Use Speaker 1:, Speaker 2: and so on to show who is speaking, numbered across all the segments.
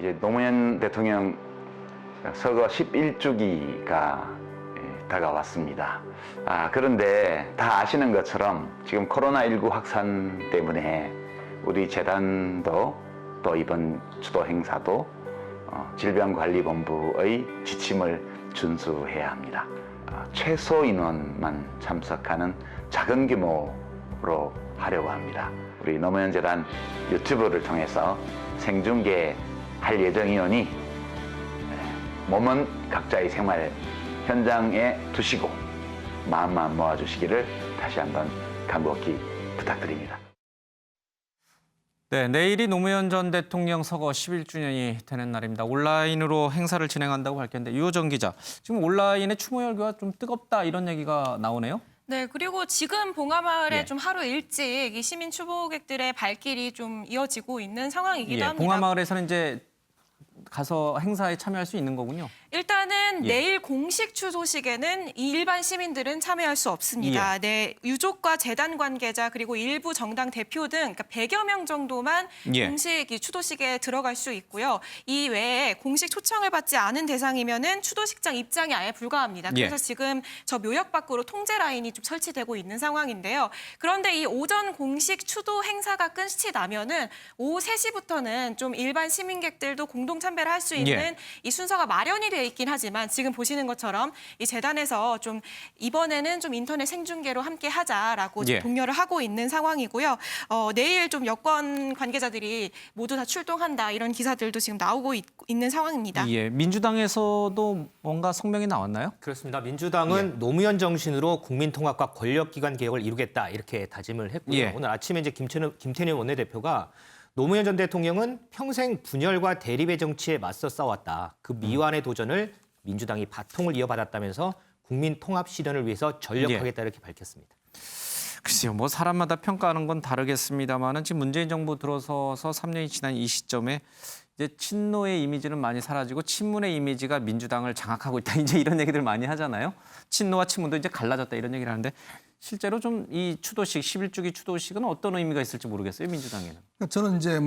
Speaker 1: 이제 노무현 대통령 서거 11주기가 다가왔습니다. 그런데 다 아시는 것처럼 지금 코로나19 확산 때문에 우리 재단도 또 이번 추도 행사도 질병관리본부의 지침을 준수해야 합니다. 최소 인원만 참석하는 작은 규모로 하려고 합니다. 우리 노무현 재단 유튜브를 통해서 생중계할 예정이오니 몸은 각자의 생활 현장에 두시고 마음만 모아주시기를 다시 한번 간곡히 부탁드립니다.
Speaker 2: 네, 내일이 노무현 전 대통령 서거 11주년이 되는 날입니다. 온라인으로 행사를 진행한다고 밝혔는데 유호정 기자, 지금 온라인의 추모 열기가 좀 뜨겁다 이런 얘기가 나오네요.
Speaker 3: 네, 그리고 지금 봉하마을에 좀 하루 일찍 이 시민 추모객들의 발길이 좀 이어지고 있는 상황이기도 합니다.
Speaker 2: 봉하마을에서는 이제 가서 행사에 참여할 수 있는 거군요.
Speaker 3: 일단은 내일 공식 추도식에는 일반 시민들은 참여할 수 없습니다. 네, 유족과 재단 관계자 그리고 일부 정당 대표 등 그러니까 100여 명 정도만 공식 이 추도식에 들어갈 수 있고요. 이 외에 공식 초청을 받지 않은 대상이면은 추도식장 입장이 아예 불가합니다. 그래서 지금 저 묘역 밖으로 통제 라인이 좀 설치되고 있는 상황인데요. 그런데 이 오전 공식 추도 행사가 끝이 나면은 오후 3시부터는 좀 일반 시민객들도 공동 참배를 할 수 있는 이 순서가 마련이 되어 있긴 하지만 지금 보시는 것처럼 이 재단에서 좀 이번에는 좀 인터넷 생중계로 함께 하자라고 독려를 하고 있는 상황이고요. 내일 좀 여권 관계자들이 모두 다 출동한다 이런 기사들도 지금 나오고 있는 상황입니다.
Speaker 2: 예, 민주당에서도 뭔가 성명이 나왔나요?
Speaker 4: 그렇습니다. 민주당은 노무현 정신으로 국민통합과 권력기관 개혁을 이루겠다 이렇게 다짐을 했고요. 오늘 아침에 이제 김태년 원내대표가 노무현 전 대통령은 평생 분열과 대립의 정치에 맞서 싸웠다. 그 미완의 도전을 민주당이 바통을 이어받았다면서 국민 통합 실현을 위해서 전력하겠다 이렇게 밝혔습니다.
Speaker 2: 글쎄요, 뭐 사람마다 평가하는 건 다르겠습니다만은 지금 문재인 정부 들어서서 3년이 지난 이 시점에 이제 친노의 이미지는 많이 사라지고 친문의 이미지가 민주당을 장악하고 있다. 이제 이런 얘기들 많이 하잖아요. 친노와 친문도 이제 갈라졌다 이런 얘기를 하는데 실제로 좀 이 추도식 11주기 추도식은 어떤 의미가 있을지 모르겠어요, 민주당에는.
Speaker 5: 저는 이제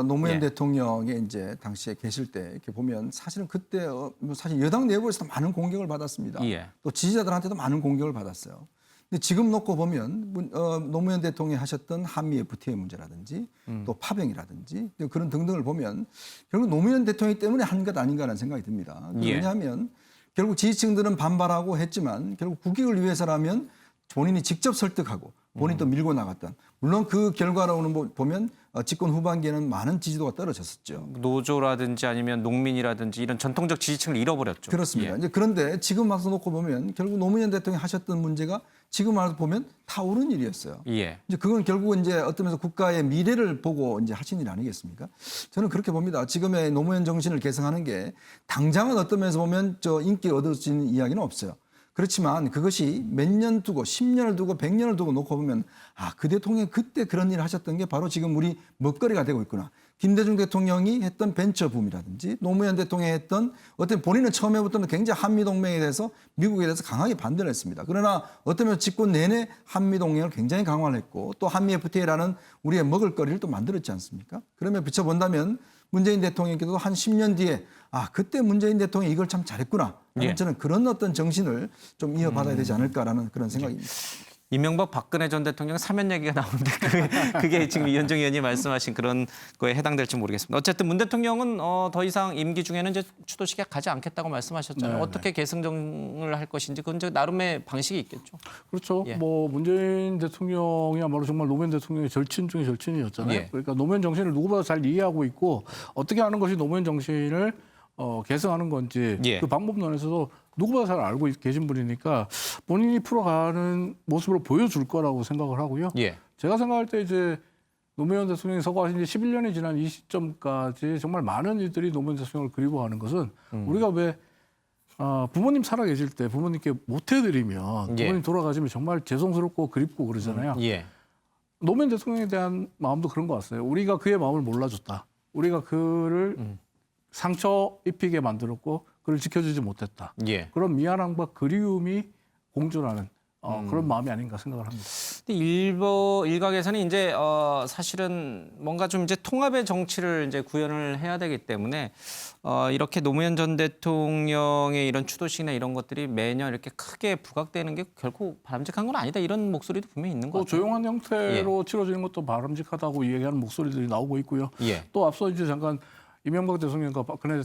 Speaker 5: 노무현 대통령이 이제 당시에 계실 때 이렇게 보면 사실은 그때 사실 여당 내부에서도 많은 공격을 받았습니다. 또 지지자들한테도 많은 공격을 받았어요. 근데 지금 놓고 보면 노무현 대통령이 하셨던 한미 FTA 문제라든지 또 파병이라든지 그런 등등을 보면 결국 노무현 대통령 때문에 한 것 아닌가라는 생각이 듭니다. 왜냐하면 결국 지지층들은 반발하고 했지만 결국 국익을 위해서라면 본인이 직접 설득하고 본인이 또 밀고 나갔던. 물론 그 결과로는 보면 집권 후반기에는 많은 지지도가 떨어졌었죠.
Speaker 2: 노조라든지 아니면 농민이라든지 이런 전통적 지지층을 잃어버렸죠.
Speaker 5: 그렇습니다. 이제 그런데 지금 와서 놓고 보면 결국 노무현 대통령이 하셨던 문제가 지금 와서 보면 다 옳은 일이었어요. 이제 그건 결국은 이제 어떤 면에서 국가의 미래를 보고 이제 하신 일 아니겠습니까? 저는 그렇게 봅니다. 지금의 노무현 정신을 개성하는 게 당장은 어떤 면에서 보면 저 인기 얻어지는 이야기는 없어요. 그렇지만 그것이 몇 년 두고 10년을 두고 100년을 두고 놓고 보면 그 대통령이 그때 그런 일을 하셨던 게 바로 지금 우리 먹거리가 되고 있구나. 김대중 대통령이 했던 벤처붐이라든지 노무현 대통령이 했던 어떤 본인은 처음에부터는 굉장히 한미동맹에 대해서 미국에 대해서 강하게 반대를 했습니다. 그러나 어떤 면에서 집권 내내 한미동맹을 굉장히 강화를 했고 또 한미 FTA라는 우리의 먹을거리를 또 만들었지 않습니까? 그러면 비춰본다면 문재인 대통령께도 한 10년 뒤에 그때 문재인 대통령이 이걸 참 잘했구나. 저는 그런 어떤 정신을 좀 이어받아야 되지 않을까라는 그런 생각입니다.
Speaker 2: 이명박 박근혜 전 대통령 사면 얘기가 나오는데 그게 지금 이현정 의원이 말씀하신 그런 거에 해당될지 모르겠습니다. 어쨌든 문 대통령은 더 이상 임기 중에는 이제 추도식에 가지 않겠다고 말씀하셨잖아요. 어떻게 계승정을 할 것인지 그건 이제 나름의 방식이 있겠죠.
Speaker 6: 그렇죠. 뭐 문재인 대통령이야말로 정말 노무현 대통령의 절친 중의 절친이었잖아요. 그러니까 노무현 정신을 누구보다 잘 이해하고 있고 어떻게 하는 것이 노무현 정신을 개성하는 건지 그 방법론에서도 누구보다 잘 알고 계신 분이니까 본인이 풀어가는 모습으로 보여줄 거라고 생각을 하고요. 제가 생각할 때 이제 노무현 대통령이 서거하신 지 11년이 지난 이 시점까지 정말 많은 이들이 노무현 대통령을 그리워하는 것은 우리가 왜 부모님 살아계실 때 부모님께 못 해드리면 부모님 돌아가시면 정말 죄송스럽고 그립고 그러잖아요. 노무현 대통령에 대한 마음도 그런 것 같아요. 우리가 그의 마음을 몰라줬다. 우리가 그를 상처 입히게 만들었고 그를 지켜주지 못했다. 그런 미안함과 그리움이 공존하는 그런 마음이 아닌가 생각을 합니다.
Speaker 2: 근데 일각에서는 이제 사실은 뭔가 좀 이제 통합의 정치를 이제 구현을 해야 되기 때문에 이렇게 노무현 전 대통령의 이런 추도식이나 이런 것들이 매년 이렇게 크게 부각되는 게 결코 바람직한 건 아니다 이런 목소리도 분명히 있는 것
Speaker 6: 또
Speaker 2: 같아요.
Speaker 6: 조용한 형태로 치러지는 것도 바람직하다고 얘기하는 목소리들이 나오고 있고요.
Speaker 2: 예.
Speaker 6: 또 앞서 이제 잠깐 이명박 대통령과 박근혜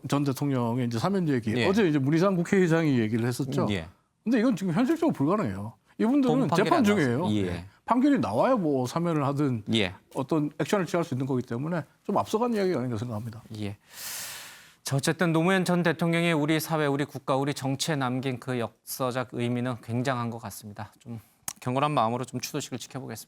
Speaker 6: 전 대통령의 이제 사면 얘기
Speaker 2: 예.
Speaker 6: 어제 이제 문희상 국회의장이 얘기를 했었죠.
Speaker 2: 예.
Speaker 6: 근데 이건 지금 현실적으로 불가능해요. 이분들은
Speaker 2: 판결이
Speaker 6: 재판
Speaker 2: 안
Speaker 6: 중이에요.
Speaker 2: 나왔어요. 예.
Speaker 6: 네. 판결이 나와야 뭐 사면을 하든
Speaker 2: 예.
Speaker 6: 어떤 액션을 취할 수 있는 거기 때문에 좀 앞서간 이야기가 아닌가 생각합니다.
Speaker 2: 예. 자, 어쨌든 노무현 전 대통령이 우리 사회, 우리 국가, 우리 정치에 남긴 그 역사적 의미는 굉장한 것 같습니다. 좀 경건한 마음으로 좀 추도식을 지켜보겠습니다.